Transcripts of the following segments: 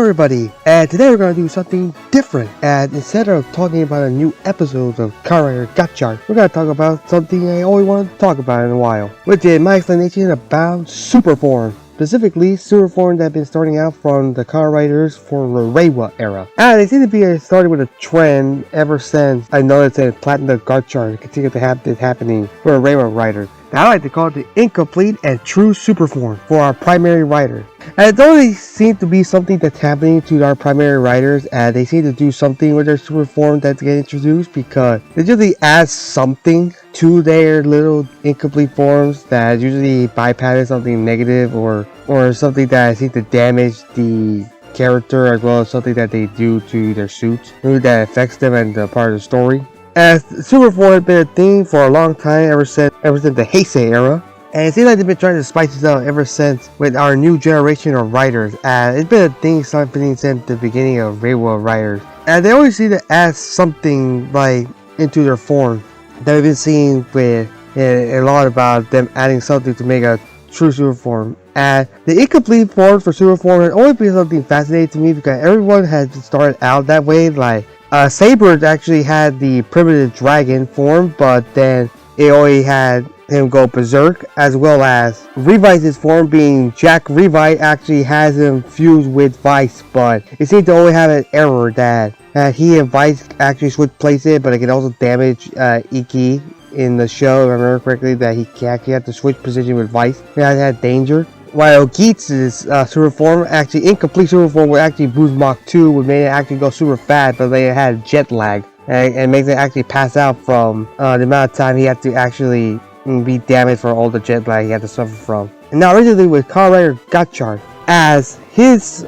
everybody, and today we're going to do something different. And instead of talking about a new episode of Kamen Gotchard, we're going to talk about something I always wanted to talk about in a while, which is my explanation about super form. Specifically, super forms that have been starting out from the car writers for the Reiwa era. And they seem to be started with a trend ever since I noticed that Platinum Gotchard continued to have this happening for the Reiwa writers. Now I like to call it the incomplete and true super form for our primary writer. And it always seems to be something that's happening to our primary writers, and they seem to do something with their super form that's getting introduced because they usually add something to their little incomplete forms that usually bypasses something negative or something that seems to damage the character, as well as something that they do to their suits that affects them and the part of the story. As super form has been a thing for a long time, ever since the Heisei era. And it seems like they've been trying to spice this up ever since with our new generation of writers. And it's been a thing since the beginning of Reiwa writers. And they always seem to add something like into their form. That we've been seeing with a lot about them adding something to make a true super form. And the incomplete form for super form has always been something fascinating to me because everyone has started out that way. Like Saber actually had the primitive dragon form, but then it only had him go berserk, as well as Revice's form being Jack Revice actually has him fused with Vice, but it seems to only have an error that he and Vice actually switch places, but it can also damage Iki in the show, if I remember correctly, that he actually had to switch position with Vice. He had danger. While Geats' super form, actually incomplete super form, would actually boost Mach 2, would make it actually go super fast, but they had jet lag, and makes it actually pass out from the amount of time he had to actually be damaged for all the jet lag he had to suffer from. And now originally with Kamen Gotchard, as his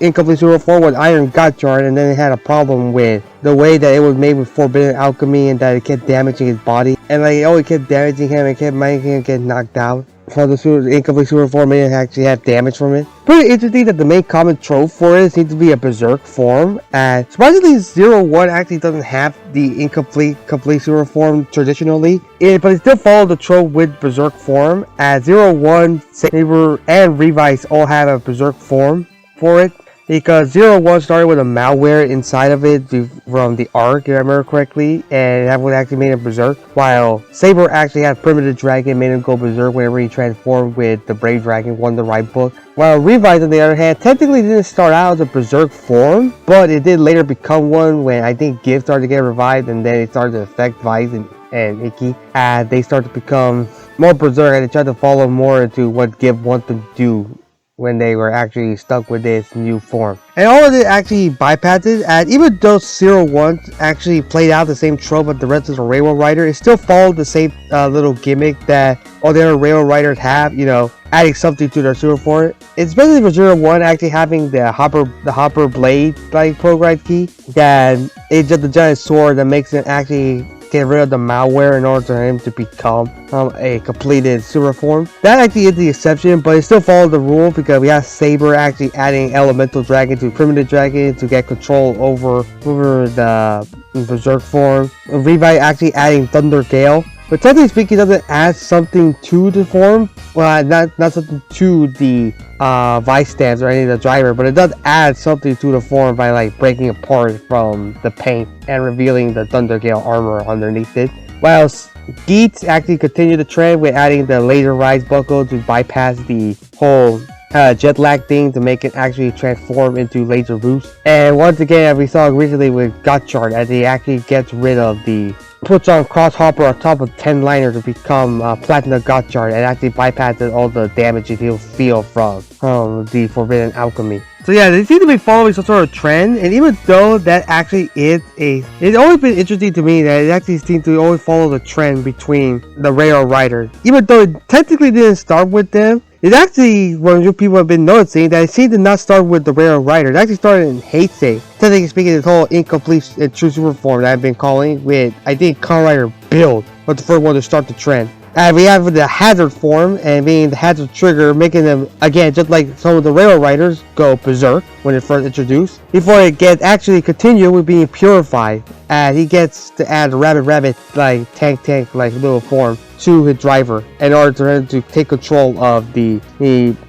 incomplete super form was Iron Gotchard, and then it had a problem with the way that it was made with forbidden alchemy and that it kept damaging his body. And like it always kept damaging him and kept making him get knocked out. So the incomplete super form made it actually have damage from it. Pretty interesting that the main common trope for it seems to be a berserk form. And surprisingly, 0-1 actually doesn't have the complete super form traditionally. But it still follows the trope with berserk form. As 0-1, Saber, and Revice all have a berserk form for it. Because 0-1 started with a malware inside of it from the Ark, if I remember correctly, and that would actually made him berserk. While Saber actually had primitive dragon, made him go berserk whenever he transformed with the Brave Dragon, won the right book. While Revice, on the other hand, technically didn't start out as a berserk form, but it did later become one when I think Giv started to get revived, and then it started to affect Vice and Iki. And they started to become more berserk, and they tried to follow more into what Giv wanted to do when they were actually stuck with this new form. And all of it actually bypasses, and even though 0-1 actually played out the same trope as the rest of the Reiwa writer, it still followed the same little gimmick that all the other Reiwa writers have, adding something to their super form. Especially for 0-1 actually having the hopper blade like program key, that it's just a giant sword that makes it actually get rid of the malware in order for him to become a completed super form. That actually is the exception, but it still follows the rule because we have Saber actually adding elemental dragon to primitive dragon to get control over the berserk form. Revice actually adding thunder gale, but technically speaking, it doesn't add something to the form. Well, not something to the Vice stance or any of the driver, but it does add something to the form by like breaking apart from the paint and revealing the Thunder Gale armor underneath it. While Geats actually continued the trend with adding the laser rise buckle to bypass the whole jet lag thing to make it actually transform into laser boost. And once again, as we saw originally with Gotchard, as he actually gets rid of puts on crosshopper on top of 10 liner to become Platinum Gotchard, and actually bypasses all the damage he'll feel from the forbidden alchemy. So yeah, they seem to be following some sort of trend, and even though that actually is it's always been interesting to me that it actually seems to always follow the trend between the Reiwa writers. Even though it technically didn't start with them, it actually, what people have been noticing, that it seemed to not start with the Reiwa writers. It actually started in Heisei. Technically speaking, this whole incomplete and true super form that I've been calling with, I think, Kamen Rider Build was the first one to start the trend. And we have the hazard form, and being the hazard trigger, making them, again, just like some of the Reiwa writers, go berserk when it first introduced, before it gets actually continue with being purified. And he gets to add rabbit like tank like little form to his driver in order for him to take control of the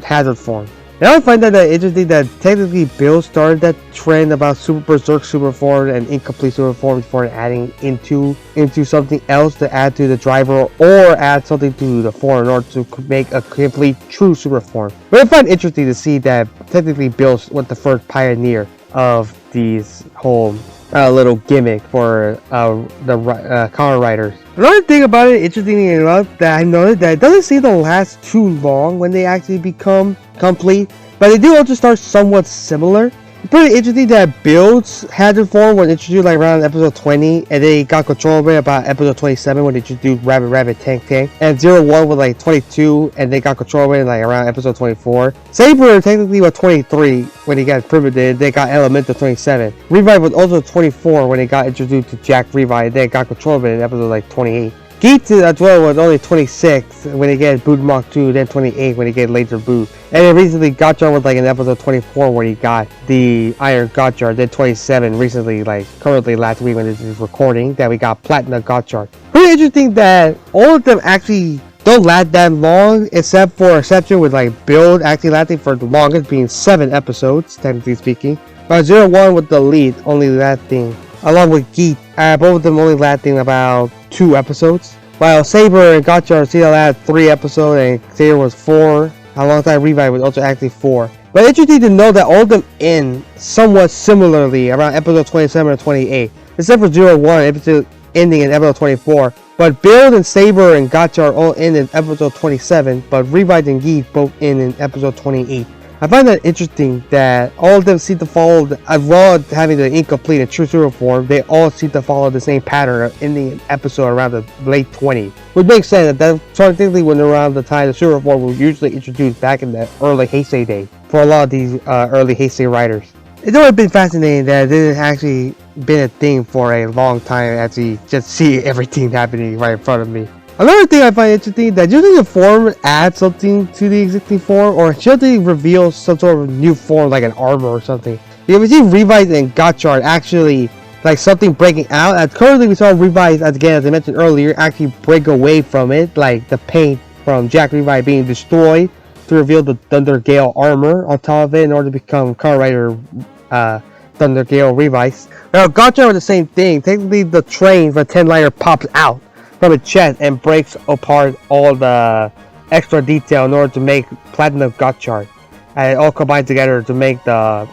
hazard form. And I find that interesting that technically Bill started that trend about super berserk super form and incomplete super form before adding into something else to add to the driver or add something to the form in order to make a complete true super form. But I find it interesting to see that technically Bill was the first pioneer of these whole little gimmick for the Kamen writers. Another thing about it, interestingly enough, that I noticed that it doesn't seem to last too long when they actually become complete, but they do also start somewhat similar. It's pretty interesting that Build's hazard form was introduced like around episode 20, and they got control of it about episode 27 when they introduced Rabbit Tank, and 01 was like 22, and they got control of it like around episode 24. Saber technically was 23 when he got primitive, they got Elemental 27. Revive was also 24 when they got introduced to Jack Revive, they got control of it in episode like 28. Geet as well was only 26 when they get Boot Mach 2, then 28 when they get Laser Boot. And then recently Gotchard was like in episode 24 where he got the Iron Gotchard, then 27 recently, like currently last week when this is recording, that we got Platinum Gotchard. Pretty interesting that all of them actually don't last that long, except for exception with like Build actually lasting for the longest, being 7 episodes, technically speaking. But 01 with the lead only lasting, along with Geet, both of them only lasting about 2 episodes. While Saber and Gotchard still had 3 episodes and Saber was 4, alongside Revive was also actually 4. But interesting to know that all of them end somewhat similarly around episode 27 or 28, except for 01 episode ending in episode 24. But Build and Saber and Gotchard all end in episode 27, but Revive and Geet both end in episode 28. I find that interesting that all of them seem to follow, as well as having the incomplete and true super form, they all seem to follow the same pattern of ending an episode around the late 20s. Which makes sense that technically when around the time the super form was usually introduced back in the early Heisei days for a lot of these early Heisei writers. It's always been fascinating that this has actually been a thing for a long time as we just see everything happening right in front of me. Another thing I find interesting that usually the form adds something to the existing form or usually reveals some sort of new form like an armor or something. You ever see Revive and Gotchard actually like something breaking out? As currently we saw Revive, as again as I mentioned earlier, actually break away from it, like the paint from Jack Revive being destroyed to reveal the Thunder Gale armor on top of it in order to become Kamen Rider Thunder Gale Revive. Now Gotchard was the same thing. Technically the train for 10 lighter pops out from its chest and breaks apart all the extra detail in order to make Platinum Gotchard, and it all combined together to make the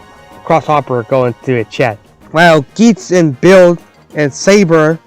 crosshopper go into its chest. While Geets and Build and Saber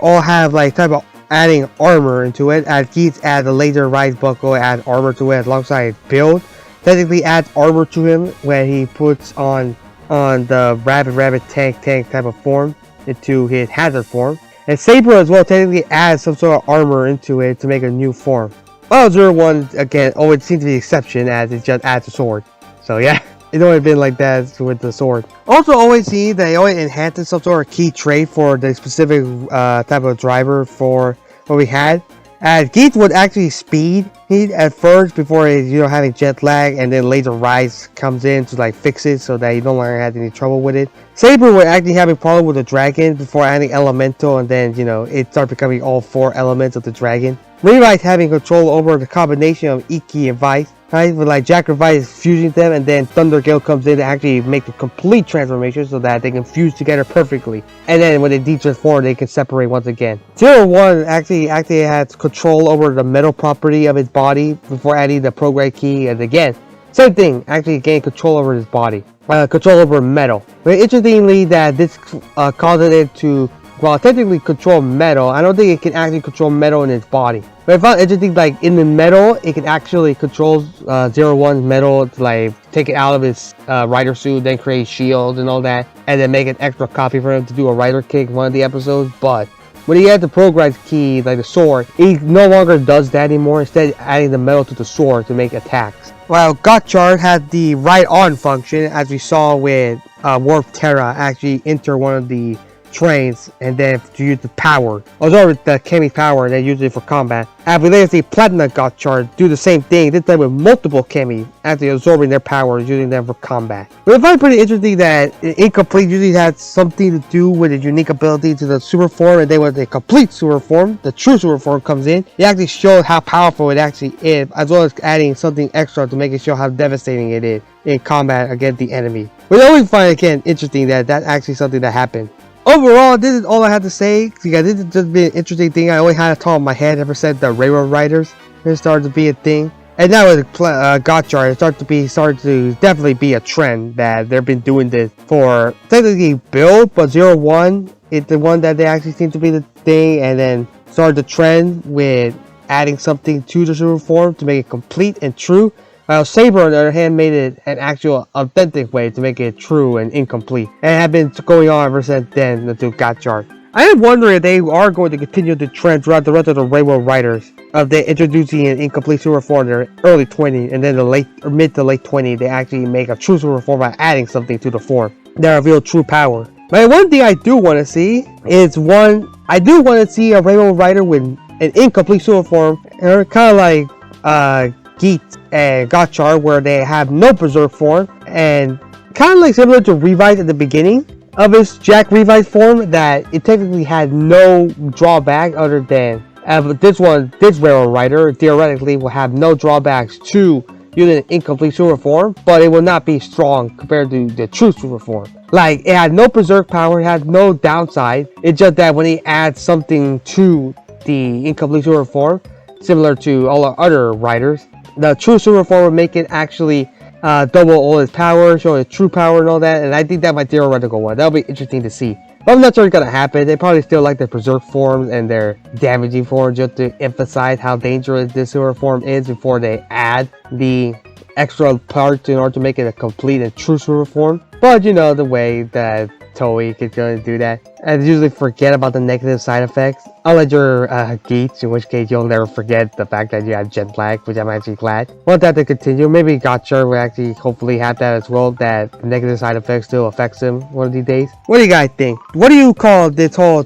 all have like type of adding armor into it, as Geets add the laser rise buckle, add armor to it alongside Build. Technically adds armor to him when he puts on the rabbit tank type of form into his hazard form. And Saber as well technically adds some sort of armor into it to make a new form. While 01 again always seems to be the exception as it just adds a sword. So yeah, it's always been like that with the sword. Also always see that they always enhances some sort of key trait for the specific type of driver for what we had. As Geet would actually speed heat at first before having jet lag, and then laser rise comes in to like fix it so that you no longer had any trouble with it. Saber would actually having problem with the dragon before adding elemental, and then it started becoming all 4 elements of the dragon. Revive having control over the combination of Iki and Vice, right? With like Jack and Vice fusing them, and then Thunder Gale comes in to actually make the complete transformation so that they can fuse together perfectly. And then when they de-transform, they can separate once again. 01 actually has control over the metal property of his body before adding the program key, and again, same thing, actually gain control over his body. Control over metal. But interestingly, that this causes it to, well, technically control metal. I don't think it can actually control metal in its body. But I found interesting, like in the metal, it can actually control 01's metal to like take it out of his rider suit, then create shields and all that, and then make an extra copy for him to do a rider kick in one of the episodes. But when he adds the progress key, like the sword, he no longer does that anymore. Instead, adding the metal to the sword to make attacks. While Gotchard had the right on function, as we saw with Warp Terra actually enter one of the trains and then to use the power. Although the Kami power they use it for combat. And we later see Platinum Gotchard do the same thing, this time with multiple Kami, actually absorbing their powers, using them for combat. But I find it pretty interesting that Incomplete usually has something to do with a unique ability to the super form, and then when the complete super form, the true super form comes in, it actually shows how powerful it actually is, as well as adding something extra to make it show how devastating it is in combat against the enemy. But I always find again interesting that that's actually something that happened. Overall, this is all I have to say. Because this has just been an interesting thing. I always had it top of my head ever since the Reiwa writers. It started to be a thing. And now with Gotchard, it started to definitely be a trend that they've been doing this for technically build, but 01 is the one that they actually seem to be the thing, and then started the trend with adding something to the super form to make it complete and true. While Saber, on the other hand, made it an actual authentic way to make it true and incomplete. And it had been going on ever since then until Gotchard. I am wondering if they are going to continue the trend throughout the rest of the Reiwa writers of they introducing an incomplete super form in their early 20s, and then the late or mid to late 20s they actually make a true super form by adding something to the form that reveal true power. But one thing I do want to see is a Reiwa writer with an incomplete super form, and kind of like Geet and Gotchard, where they have no berserk form, and kind of like similar to Revise at the beginning of his Jack Revise form, that it technically had no drawback other than this Reiwa writer theoretically will have no drawbacks to using an incomplete super form, but it will not be strong compared to the true super form. Like, it had no berserk power, it had no downside. It's just that when he adds something to the incomplete super form, similar to all our other writers, the true super form would make it actually double all his power, show his true power and all that, and I think that might be a theoretical one. That'll be interesting to see. But I'm not sure it's gonna happen. They probably still like their berserk forms and their damaging forms just to emphasize how dangerous this super form is before they add the extra parts in order to make it a complete and true super form. But you know the way that Toei is going to do that. And usually forget about the negative side effects. Unless you're geeks, in which case you'll never forget the fact that you have jet lag, which I'm actually glad. Want that to continue. Maybe Gotchard will actually hopefully have that as well, that negative side effects still affects him one of these days. What do you guys think? What do you call this whole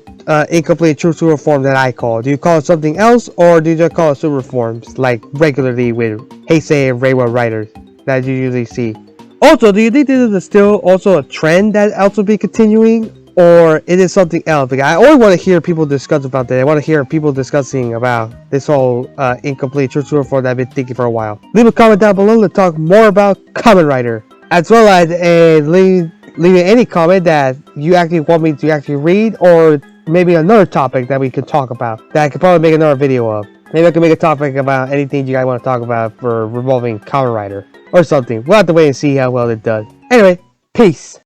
incomplete true super form that I call? Do you call it something else, or do you just call it super forms like regularly with Heisei and Reiwa writers that you usually see? Also, do you think this is still also a trend that also be continuing, or it is something else? Because I always want to hear people discuss about that. I want to hear people discussing about this whole incomplete true super form that I've been thinking for a while. Leave a comment down below to talk more about Kamen Rider, as well as leaving any comment that you actually want me to actually read, or maybe another topic that we could talk about that I could probably make another video of. Maybe I can make a topic about anything you guys want to talk about for revolving Kamen Rider or something. We'll have to wait and see how well it does. Anyway, peace.